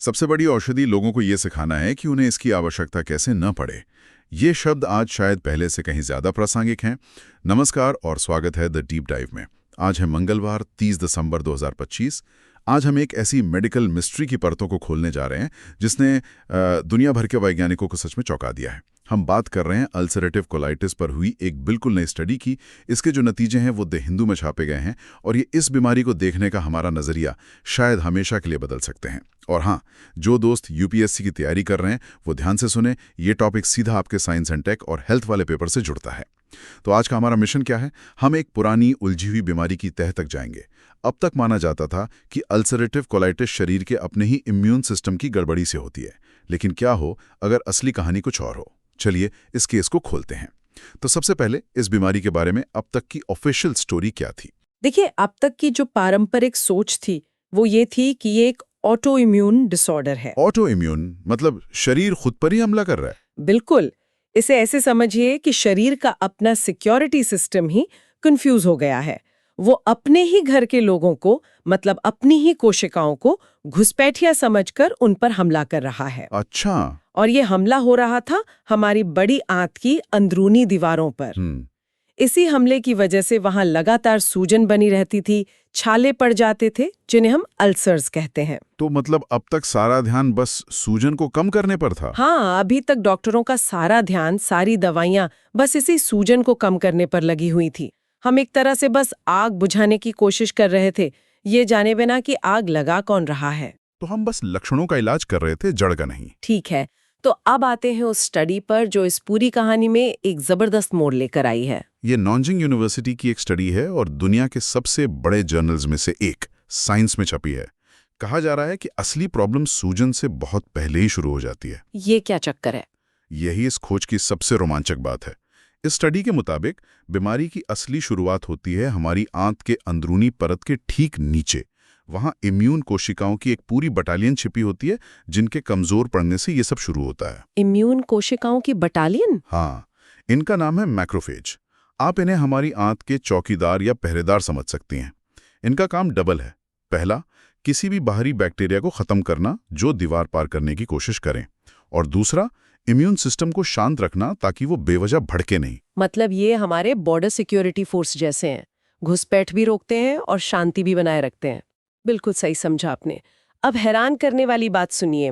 सबसे बड़ी औषधि लोगों को ये सिखाना है कि उन्हें इसकी आवश्यकता कैसे न पड़े। ये शब्द आज शायद पहले से कहीं ज्यादा प्रासंगिक हैं। नमस्कार और स्वागत है द डीप डाइव में। आज है मंगलवार 30 दिसंबर 2025। आज हम एक ऐसी मेडिकल मिस्ट्री की परतों को खोलने जा रहे हैं जिसने दुनिया भर के वैज्ञानिकों को सच में चौंका दिया है। हम बात कर रहे हैं अल्सरेटिव कोलाइटिस पर हुई एक बिल्कुल नई स्टडी की। इसके जो नतीजे हैं वो द हिंदू में छापे गए हैं और ये इस बीमारी को देखने का हमारा नजरिया शायद हमेशा के लिए बदल सकते हैं। और हाँ, जो दोस्त यूपीएससी की तैयारी कर रहे हैं वो ध्यान से सुने, ये टॉपिक सीधा आपके साइंस एंड टेक और हेल्थ वाले पेपर से जुड़ता है। तो आज का हमारा मिशन क्या है? हम एक पुरानी उलझी हुई बीमारी की तह तक जाएंगे। अब तक माना जाता था कि अल्सरेटिव कोलाइटिस शरीर के अपने ही इम्यून सिस्टम की गड़बड़ी से होती है, लेकिन क्या हो अगर असली कहानी कुछ और हो। चलिए इस केस को खोलते हैं। तो सबसे पहले इस बीमारी के बारे में अब तक की ऑफिशियल स्टोरी क्या थी? देखिए, अब तक की जो पारंपरिक सोच थी वो ये थी कि ये एक ऑटो इम्यून डिसऑर्डर है। ऑटो इम्यून मतलब शरीर खुद पर ही हमला कर रहा है? बिल्कुल। इसे ऐसे समझिए कि शरीर का अपना सिक्योरिटी सिस्टम ही कंफ्यूज हो गया है। वो अपने ही घर के लोगों को, मतलब अपनी ही कोशिकाओं को घुसपैठिया समझकर उन पर हमला कर रहा है। अच्छा। और ये हमला हो रहा था हमारी बड़ी आंत की अंदरूनी दीवारों पर। इसी हमले की वजह से वहां लगातार सूजन बनी रहती थी, छाले पड़ जाते थे जिन्हें हम अल्सर्स कहते हैं। तो मतलब अब तक सारा ध्यान बस सूजन को कम करने पर था? हाँ, अभी तक डॉक्टरों का सारा ध्यान, सारी दवाइयां बस इसी सूजन को कम करने पर लगी हुई थी। हम एक तरह से बस आग बुझाने की कोशिश कर रहे थे, ये जाने बिना कि आग लगा कौन रहा है। तो हम बस लक्षणों का इलाज कर रहे थे, जड़ का नहीं। ठीक है, तो अब आते हैं उस स्टडी पर जो इस पूरी कहानी में एक जबरदस्त मोड़ लेकर आई है। ये नॉनजिंग यूनिवर्सिटी की एक स्टडी है और दुनिया के सबसे बड़े जर्नल्स में से एक, साइंस में छपी है। कहा जा रहा है कि असली प्रॉब्लम सूजन से बहुत पहले ही शुरू हो जाती है। ये क्या चक्कर है? यही इस खोज की सबसे रोमांचक बात है। इस स्टडी के मुताबिक बीमारी की असली शुरुआत होती है हमारी आंत के अंदरूनी परत के ठीक नीचे। वहां इम्यून कोशिकाओं की एक पूरी बटालियन छिपी होती है जिनके कमजोर पड़ने से ये सब शुरू होता है। इम्यून कोशिकाओं की बटालियन? हाँ, इनका नाम है मैक्रोफेज। आप इन्हें हमारी आंत के चौकीदार या पहरेदार समझ सकती हैं। इनका काम डबल है। पहला, किसी भी बाहरी बैक्टीरिया को खत्म करना जो दीवार पार करने की कोशिश करें, और दूसरा, इम्यून सिस्टम को शांत रखना ताकि वो बेवजह भड़के नहीं। मतलब ये हमारे बॉर्डर सिक्योरिटी फोर्स जैसे हैं, घुसपैठ भी रोकते हैं और शांति भी बनाए रखते हैं। बिल्कुल सही समझा आपने। अब हैरान करने वाली बात सुनिए।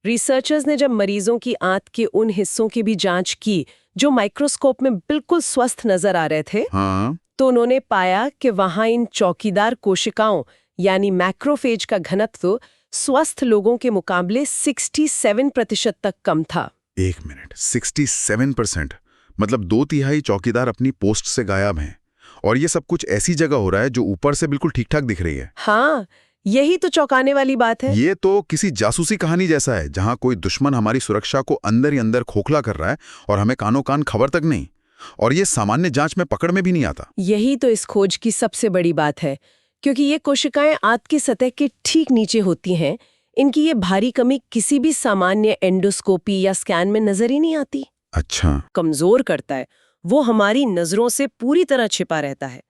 रिसर्चर्स ने जब मरीजों की आंत के उन हिस्सों की भी जांच की जो माइक्रोस्कोप में बिल्कुल स्वस्थ नजर आ रहे थे, हाँ। तो उन्होंने पाया कि वहां इन चौकीदार कोशिकाओं यानी मैक्रोफेज का घनत्व स्वस्थ लोगों के मुकाबले 67% तक कम था। एक मिनट, 67%? मतलब 2/3 चौकीदार अपनी पोस्ट से गायब हैं। और ये सब कुछ ऐसी जगह हो रहा है जो ऊपर से बिल्कुल ठीक ठाक दिख रही है। हाँ, यही तो चौंकाने वाली बात है। ये तो किसी जासूसी कहानी जैसा है जहां कोई दुश्मन हमारी सुरक्षा को अंदर ही अंदर खोखला कर रहा है और हमें कानों कान खबर तक नहीं। और ये सामान्य जांच में पकड़ में भी नहीं आता। यही तो इस खोज की सबसे बड़ी बात है, क्योंकि ये कोशिकाएं आंत की सतह के ठीक नीचे होती हैं। इनकी ये भारी कमी किसी भी सामान्य एंडोस्कोपी या स्कैन में नजर ही नहीं आती। अच्छा। कमजोर करता है, वो हमारी नजरों से पूरी तरह छिपा रहता है।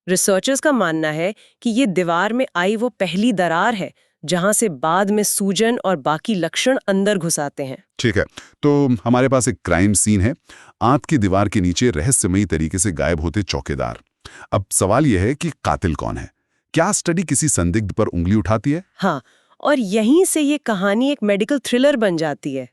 रिसर्चर्स का मानना है कि ये दीवार में आई वो पहली दरार है जहां से बाद में सूजन और बाकी लक्षण अंदर घुस आते हैं। ठीक है, तो हमारे पास एक क्राइम सीन है। आंत की दीवार के नीचे रहस्यमयी तरीके से गायब होते चौकीदार। अब सवाल यह है कि कातिल कौन है? क्या स्टडी किसी संदिग्ध पर उंगली उठाती है? हाँ, और यहीं से ये कहानी एक मेडिकल थ्रिलर बन जाती है।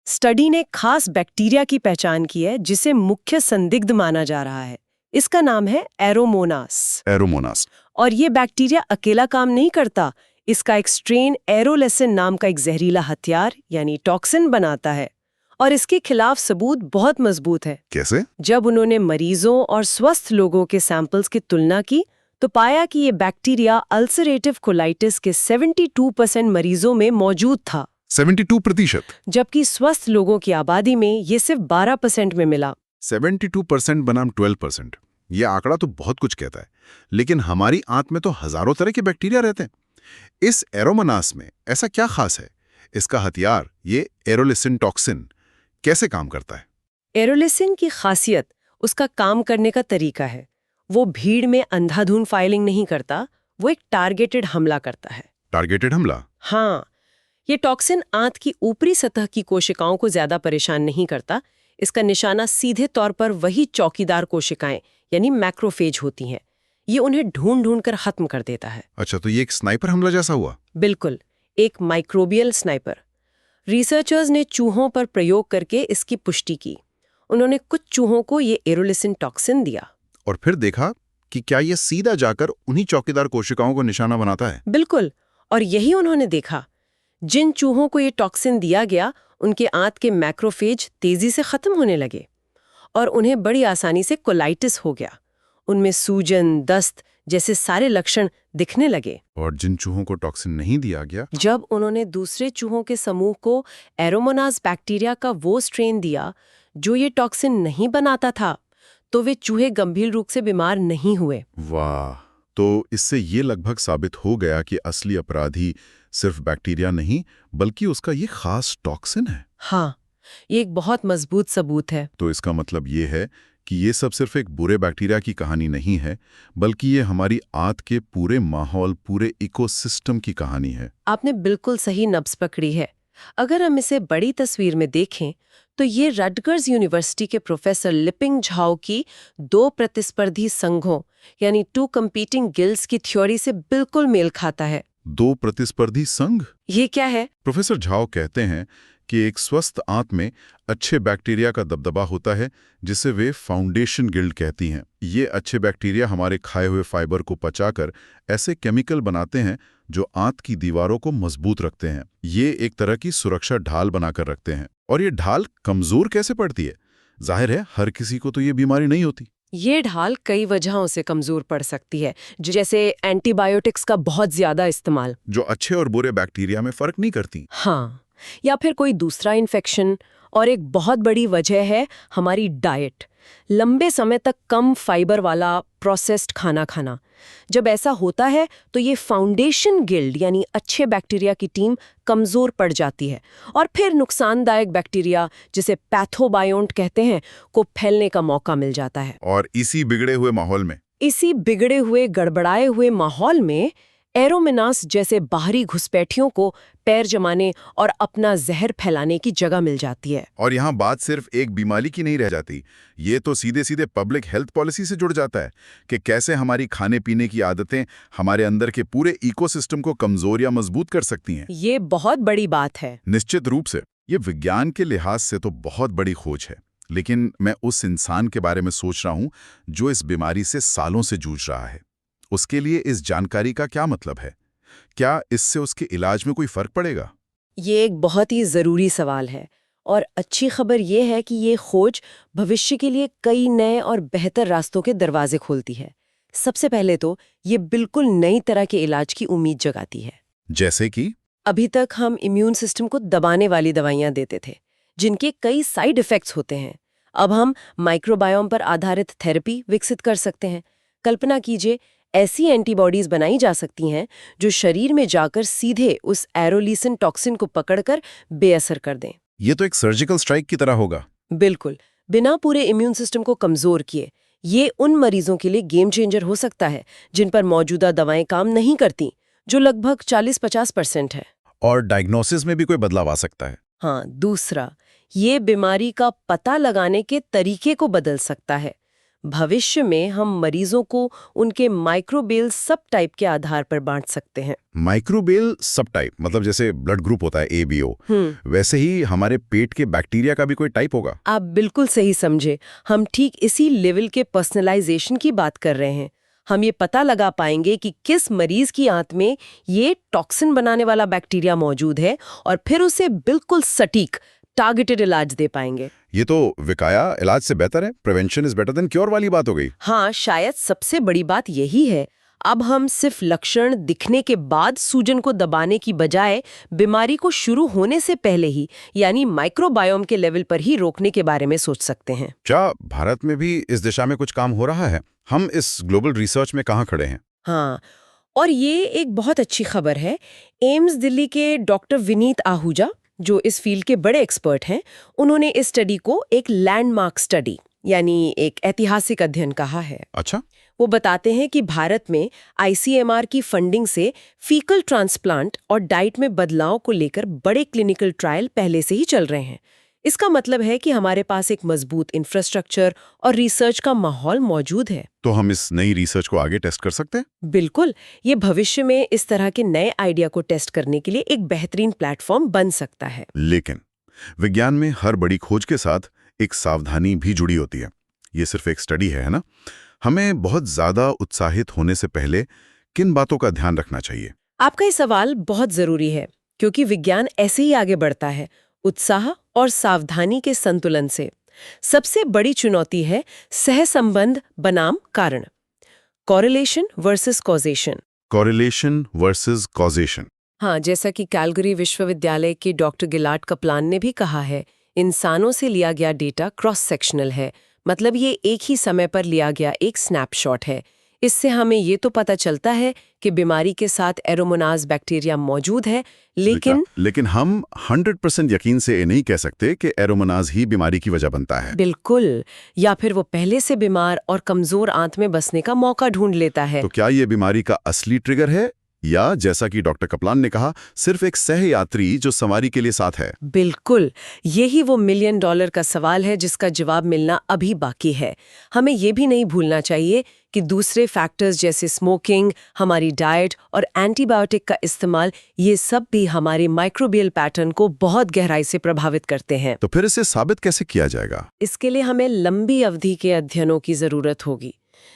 स्टडी ने खास बैक्टीरिया की पहचान की है जिसे मुख्य संदिग्ध माना जा रहा है। इसका नाम है एरोमोनास। एरोमोनास। और ये बैक्टीरिया अकेला काम नहीं करता। इसका एक स्ट्रेन एरोलेसिन नाम का एक जहरीला हथियार यानी टॉक्सिन बनाता है, और इसके खिलाफ सबूत बहुत मजबूत है। कैसे? जब उन्होंने मरीजों और स्वस्थ लोगों के सैंपल्स की तुलना की तो पाया कि ये बैक्टीरिया अल्सरेटिव कोलाइटिस के 72% मरीजों में मौजूद था। 72%? जबकि स्वस्थ लोगों की आबादी में ये सिर्फ 12% में मिला। 72% बनाम 12%, ये आंकड़ा तो बहुत कुछ कहता है। लेकिन हमारी आंत में तो हजारों तरह के बैक्टीरिया रहते हैं। इस एरोमोनास में ऐसा क्या खास है? इसका हथियार, ये एरोलिसिन टॉक्सिन, कैसे काम करता है? एरोलिसिन की खासियत उसका काम करने का तरीका है। वो भीड़ में अंधाधुंध फायरिंग नहीं करता, वो एक टारगेटेड हमला करता है। टारगेटेड हमला? हाँ, ये टॉक्सिन आंत की ऊपरी सतह की कोशिकाओं को ज्यादा परेशान नहीं करता। इसका निशाना सीधे तौर पर वही चौकीदार कोशिकाएं यानी मैक्रोफेज होती हैं। ये उन्हें ढूंढ ढूंढ कर खत्म कर देता है। अच्छा, तो ये एक स्नाइपर हमला जैसा हुआ? बिल्कुल, एक माइक्रोबियल स्नाइपर। रिसर्चर्स ने चूहों पर प्रयोग करके इसकी पुष्टि की। उन्होंने कुछ चूहों को ये एरोलिसिन टॉक्सिन दिया और फिर देखा कि क्या ये सीधा जाकर उन्हीं चौकीदार कोशिकाओं को निशाना बनाता है? बिल्कुल, और यही उन्होंने देखा। जिन चूहों को ये टॉक्सिन दिया गया उनके आंत के मैक्रोफेज तेजी से खत्म होने लगे और उन्हें बड़ी आसानी से कोलाइटिस हो गया। उनमें सूजन, दस्त जैसे सारे लक्षण दिखने लगे। और जिन चूहों को टॉक्सिन नहीं दिया गया, जब उन्होंने दूसरे चूहों के समूह को एरोमोनास बैक्टीरिया का वो स्ट्रेन दिया जो ये टॉक्सिन नहीं बनाता था, तो वे चूहे गंभीर रूप से बीमार नहीं हुए। वाह! तो इससे ये लगभग साबित हो गया कि असली अपराधी सिर्फ बैक्टीरिया नहीं बल्कि उसका ये खास टॉक्सिन है। हाँ, ये एक बहुत मजबूत सबूत है। तो इसका मतलब ये है कि ये सब सिर्फ एक बुरे बैक्टीरिया की कहानी नहीं है, बल्कि ये हमारी आंत के पूरे माहौल, पूरे इकोसिस्टम की कहानी है। आपने बिल्कुल सही नब्ज पकड़ी है। अगर हम इसे बड़ी तस्वीर में देखें तो ये रटगर्स यूनिवर्सिटी के प्रोफेसर लिपिंग झाओ की 2 प्रतिस्पर्धी संघों यानी 2 कंपीटिंग गिल्ड्स की थ्योरी से बिल्कुल मेल खाता है। 2 प्रतिस्पर्धी संघ? ये क्या है? प्रोफेसर झाओ कहते हैं कि एक स्वस्थ आंत में अच्छे बैक्टीरिया का दबदबा होता है जिसे वे फाउंडेशन गिल्ड कहती हैं। ये अच्छे बैक्टीरिया हमारे खाए हुए फाइबर को पचाकर ऐसे केमिकल बनाते हैं जो आंत की दीवारों को मजबूत रखते हैं। ये एक तरह की सुरक्षा ढाल बनाकर रखते हैं। और ये ढाल कमजोर कैसे पड़ती है? जाहिर है हर किसी को तो ये बीमारी नहीं होती। ये ढाल कई वजहों से कमजोर पड़ सकती है, जैसे एंटीबायोटिक्स का बहुत ज्यादा इस्तेमाल, जो अच्छे और बुरे बैक्टीरिया में फर्क नहीं करती। हाँ, या फिर कोई दूसरा इन्फेक्शन। और एक बहुत बड़ी वजह है हमारी डाइट। लंबे समय तक कम फाइबर वाला प्रोसेस्ड खाना खाना। जब ऐसा होता है तो ये फाउंडेशन गिल्ड यानी अच्छे बैक्टीरिया की टीम कमजोर पड़ जाती है और फिर नुकसानदायक बैक्टीरिया जिसे पैथोबायोन्ट कहते हैं को फैलने का मौका मिल जाता है। और इसी बिगड़े हुए गड़बड़ाए हुए माहौल में एरोमिनास जैसे बाहरी घुसपैठियों को पैर जमाने और अपना जहर फैलाने की जगह मिल जाती है। और यहाँ बात सिर्फ एक बीमारी की नहीं रह जाती, ये तो सीधे सीधे पब्लिक हेल्थ पॉलिसी से जुड़ जाता है कि कैसे हमारी खाने पीने की आदतें हमारे अंदर के पूरे इकोसिस्टम को कमजोर या मजबूत कर सकती हैं। ये बहुत बड़ी बात है। निश्चित रूप से ये विज्ञान के लिहाज से तो बहुत बड़ी खोज है, लेकिन मैं उस इंसान के बारे में सोच रहा हूँ जो इस बीमारी से सालों से जूझ रहा है। उसके लिए इस जानकारी का क्या मतलब है? क्या इससे उसके इलाज में कोई फर्क पड़ेगा? ये एक बहुत ही जरूरी सवाल है और अच्छी खबर ये है कि ये खोज भविष्य के लिए कई नए और बेहतर रास्तों के दरवाजे खोलती है। सबसे पहले तो ये बिल्कुल नई तरह के इलाज की उम्मीद जगाती है। जैसे कि अभी तक हम इम्यून सिस्टम को दबाने वाली दवाइयां देते थे जिनके कई साइड इफेक्ट्स होते हैं। अब हम माइक्रोबायोम पर आधारित थेरेपी विकसित कर सकते हैं। कल्पना कीजिए, ऐसी एंटीबॉडीज बनाई जा सकती हैं जो शरीर में जाकर सीधे उस एरोलिसिन टॉक्सिन को पकड़कर बेअसर कर दें। ये तो एक सर्जिकल स्ट्राइक की तरह होगा। बिल्कुल, बिना पूरे इम्यून सिस्टम को कमजोर किए। ये उन मरीजों के लिए गेम चेंजर हो सकता है जिन पर मौजूदा दवाएं काम नहीं करती, जो लगभग 40-50% है। और डायग्नोसिस में भी कोई बदलाव आ सकता है। हाँ, दूसरा, ये बीमारी का पता लगाने के तरीके को बदल सकता है। भविष्य में हम मरीजों को उनके माइक्रोबियल सब टाइप के आधार पर बांट सकते हैं। माइक्रोबियल सब टाइप मतलब जैसे ब्लड ग्रुप होता है ABO, वैसे ही हमारे पेट के बैक्टीरिया का भी कोई टाइप होगा? आप बिल्कुल सही समझे। हम ठीक इसी लेवल के पर्सनलाइजेशन की बात कर रहे हैं। हम ये पता लगा पाएंगे कि किस मरीज की आंत में ये टॉक्सिन बनाने वाला बैक्टीरिया मौजूद है और फिर उसे बिल्कुल सटीक टारगेटेड इलाज दे पाएंगे। ये तो विकाया इलाज से बेहतर है, prevention is better than cure वाली बात हो गई। हाँ, शायद सबसे बड़ी बात यही है। अब हम सिर्फ लक्षण दिखने के बाद सूजन को दबाने की बजाय बीमारी को शुरू होने से पहले ही यानी माइक्रोबायोम के लेवल पर ही रोकने के बारे में सोच सकते हैं। क्या भारत में भी इस दिशा में कुछ काम हो रहा है? हम इस ग्लोबल रिसर्च में कहाँ खड़े हैं? हाँ, और ये एक बहुत अच्छी खबर है। एम्स दिल्ली के डॉक्टर विनीत आहूजा, जो इस फील्ड के बड़े एक्सपर्ट हैं, उन्होंने इस स्टडी को एक लैंडमार्क स्टडी यानी एक ऐतिहासिक अध्ययन कहा है। अच्छा, वो बताते हैं कि भारत में आईसीएमआर की फंडिंग से फीकल ट्रांसप्लांट और डाइट में बदलाव को लेकर बड़े क्लिनिकल ट्रायल पहले से ही चल रहे हैं। इसका मतलब है कि हमारे पास एक मजबूत इंफ्रास्ट्रक्चर और रिसर्च का माहौल मौजूद है। तो हम इस नई रिसर्च को आगे टेस्ट कर सकते हैं? बिल्कुल, ये भविष्य में इस तरह के नए आइडिया को टेस्ट करने के लिए एक बेहतरीन प्लेटफॉर्म बन सकता है। लेकिन विज्ञान में हर बड़ी खोज के साथ एक सावधानी भी जुड़ी होती है। ये सिर्फ एक स्टडी है ना? हमें बहुत ज्यादा उत्साहित होने से पहले किन बातों का ध्यान रखना चाहिए? आपका ये सवाल बहुत जरूरी है, क्योंकि विज्ञान ऐसे ही आगे बढ़ता है, उत्साह और सावधानी के संतुलन से। सबसे बड़ी चुनौती है सहसंबंध बनाम कारण, correlation versus causation. Correlation versus causation. हाँ, जैसा कि कैलगरी विश्वविद्यालय के डॉक्टर गिलार्ड कपलान ने भी कहा है, इंसानों से लिया गया डेटा क्रॉस सेक्शनल है, मतलब ये एक ही समय पर लिया गया एक स्नैपशॉट है। इससे हमें ये तो पता चलता है कि बीमारी के साथ एरोमोनाज बैक्टीरिया मौजूद है, लेकिन हम 100% यकीन से ये नहीं कह सकते कि एरोमोनाज ही बीमारी की वजह बनता है। बिल्कुल, या फिर वो पहले से बीमार और कमजोर आंत में बसने का मौका ढूंढ लेता है। तो क्या ये बीमारी का असली ट्रिगर है, या जैसा कि डॉक्टर कपलान ने कहा, सिर्फ एक सहयात्री जो सवारी के लिए साथ है? बिल्कुल, यही वो $1 मिलियन का सवाल है जिसका जवाब मिलना अभी बाकी है। हमें ये भी नहीं भूलना चाहिए कि दूसरे फैक्टर्स जैसे स्मोकिंग, हमारी डाइट और एंटीबायोटिक का इस्तेमाल, ये सब भी हमारे माइक्रोबियल पैटर्न को बहुत गहराई से प्रभावित करते हैं। तो फिर इसे साबित कैसे किया जाएगा? इसके लिए हमें लंबी अवधि के अध्ययनों की जरूरत होगी,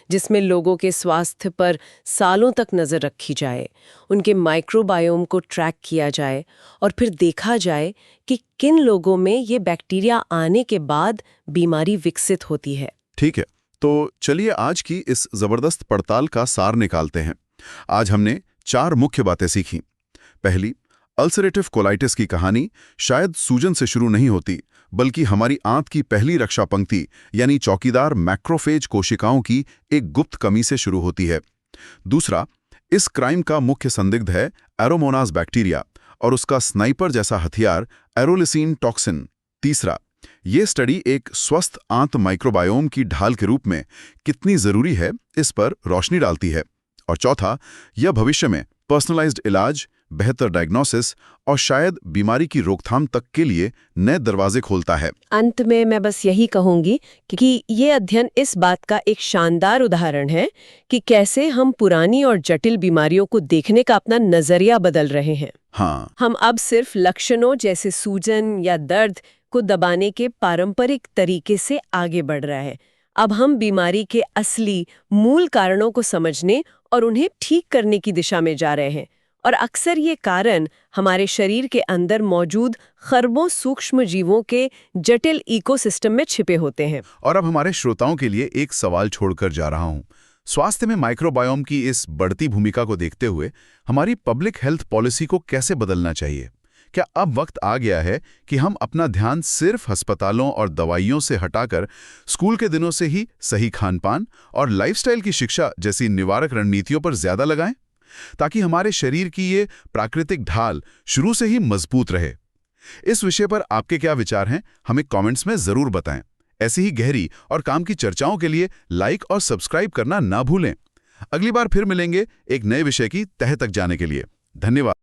जिसमें लोगों के स्वास्थ्य पर सालों तक नजर रखी जाए, उनके माइक्रोबायोम को ट्रैक किया जाए और फिर देखा जाए कि किन लोगों में ये बैक्टीरिया आने के बाद बीमारी विकसित होती है। ठीक है, तो चलिए आज की इस जबरदस्त पड़ताल का सार निकालते हैं। आज हमने 4 मुख्य बातें सीखी। पहली, अल्सरेटिव कोलाइटिस की कहानी शायद सूजन से शुरू नहीं होती, बल्कि हमारी आंत की पहली रक्षा पंक्ति यानी चौकीदार मैक्रोफेज कोशिकाओं की एक गुप्त कमी से शुरू होती है। दूसरा, इस क्राइम का मुख्य संदिग्ध है एरोमोनास बैक्टीरिया और उसका स्नाइपर जैसा हथियार एरोलिसिन टॉक्सिन। तीसरा, ये स्टडी एक स्वस्थ आंत माइक्रोबायोम की ढाल के रूप में कितनी जरूरी है, इस पर रोशनी डालती है। और चौथा, यह भविष्य में पर्सनलाइज्ड इलाज, बेहतर डायग्नोसिस और शायद बीमारी की रोकथाम तक के लिए नए दरवाजे खोलता है। अंत में मैं बस यही कहूंगी कि ये अध्ययन इस बात का एक शानदार उदाहरण है कि कैसे हम पुरानी और जटिल बीमारियों को देखने का अपना नजरिया बदल रहे हैं। हाँ, हम अब सिर्फ लक्षणों जैसे सूजन या दर्द को दबाने के पारंपरिक तरीके से आगे बढ़ रहा है। अब हम बीमारी के असली मूल कारणों को समझने और उन्हें ठीक करने की दिशा में जा रहे हैं। और अक्सर ये कारण हमारे शरीर के अंदर मौजूद खरबों सूक्ष्म जीवों के जटिल इकोसिस्टम में छिपे होते हैं। और अब हमारे श्रोताओं के लिए एक सवाल छोड़कर जा रहा हूं। स्वास्थ्य में माइक्रोबायोम की इस बढ़ती भूमिका को देखते हुए हमारी पब्लिक हेल्थ पॉलिसी को कैसे बदलना चाहिए? क्या अब वक्त आ गया है कि हम अपना ध्यान सिर्फ अस्पतालों और दवाइयों से हटाकर स्कूल के दिनों से ही सही खानपान और लाइफस्टाइल की शिक्षा जैसी निवारक रणनीतियों पर ज्यादा लगाएं, ताकि हमारे शरीर की ये प्राकृतिक ढाल शुरू से ही मजबूत रहे? इस विषय पर आपके क्या विचार हैं, हमें कमेंट्स में जरूर बताएं। ऐसी ही गहरी और काम की चर्चाओं के लिए लाइक और सब्सक्राइब करना ना भूलें। अगली बार फिर मिलेंगे एक नए विषय की तह तक जाने के लिए। धन्यवाद।